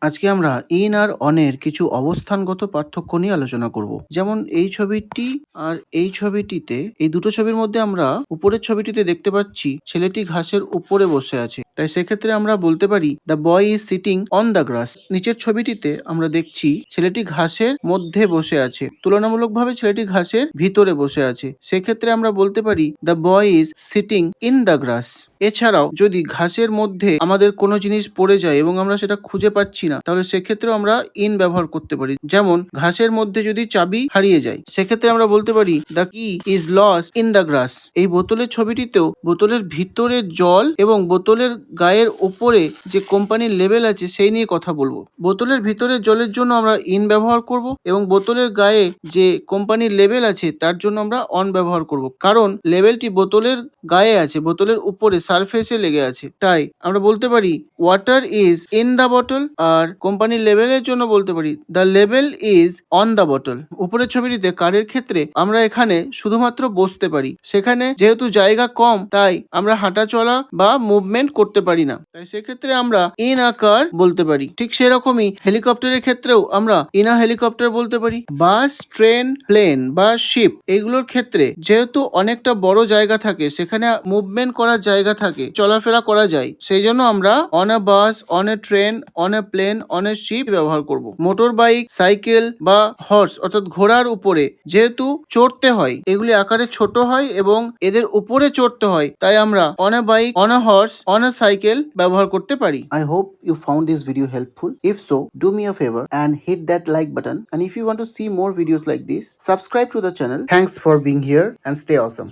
আজকে আমরা ইন আর অনের কিছু অবস্থানগত পার্থক্য নিয়ে আলোচনা করব। যেমন এই ছবিটি আর এই ছবিটিতে, এই দুটো ছবির মধ্যে আমরা উপরের ছবিটিতে দেখতে পাচ্ছি ছেলেটি ঘাসের উপরে বসে আছে, তাই সেক্ষেত্রে আমরা বলতে পারি the boy is sitting on the grass. নিচের ছবিটিতে আমরা দেখছি ছেলেটি ঘাসের মধ্যে বসে আছে, তুলনামূলকভাবে ছেলেটি ঘাসের ভিতরে বসে আছে, সেক্ষেত্রে আমরা বলতে পারি the boy is sitting in the grass. এছাড়াও যদি ঘাসের মধ্যে আমাদের কোনো জিনিস পড়ে যায় এবং আমরা সেটা খুঁজে পাচ্ছি না, তাহলে সেক্ষেত্রেও আমরা ইন ব্যবহার করতে পারি। যেমন ঘাসের মধ্যে যদি চাবি হারিয়ে যায়, সেক্ষেত্রে আমরা বলতে পারি দ্য কি ইজ লস্ট ইন দ্য গ্রাস। এই বোতলের ছবিটিতেও বোতলের ভিতরে জল এবং বোতলের গায়ের ওপরে যে কোম্পানির লেবেল আছে সেই নিয়ে কথা বলবো। বোতলের ভিতরে জলের জন্য আমরা ইন ব্যবহার করব এবং বোতলের গায়ে যে কোম্পানির লেবেল আছে তার জন্য আমরা অন ব্যবহার করব, কারণ লেবেলটি বোতলের গায়ে আছে, বোতলের উপরে সারফেসে লেগে আছে। তাই আমরা বলতে পারি water is in the bottle, আর কোম্পানির লেবেলের জন্য বলতে পারি the label is on the bottle. উপরের ছবিটিতে কারের ক্ষেত্রে আমরা এখানে শুধুমাত্র বসতে পারি, সেখানে যেহেতু জায়গা কম তাই আমরা হাঁটা চলা বা মুভমেন্ট করতে পারি না, তাই সেক্ষেত্রে আমরা ইন আ কার বলতে পারি। ঠিক সেরকমই হেলিকপ্টারের ক্ষেত্রেও আমরা ইন আ হেলিকপ্টার বলতে পারি। বাস, ট্রেন, প্লেন বা শিপ এইগুলোর ক্ষেত্রে যেহেতু অনেকটা বড় জায়গা থাকে, সেখানে মুভমেন্ট করার জায়গা থাকে, চলাফেরা করা যায়, সেই জন্য আমরা on a bus, on a train, on a plane, on a ship ব্যবহার করব। মোটর বাইক, সাইকেল বা হর্স অর্থাৎ ঘোড়ার উপরে যেহেতু চড়তে হয়, এগুলি আকারে ছোট হয় এবং এদের উপরে চড়তে হয়, তাই আমরা on A bike, on a horse, on a cycle ব্যবহার করতে পারি। I hope you found this video helpful. If so, do me a favor and hit that like button. And if you want to see more videos like this, subscribe to the channel. Thanks for being here and stay awesome.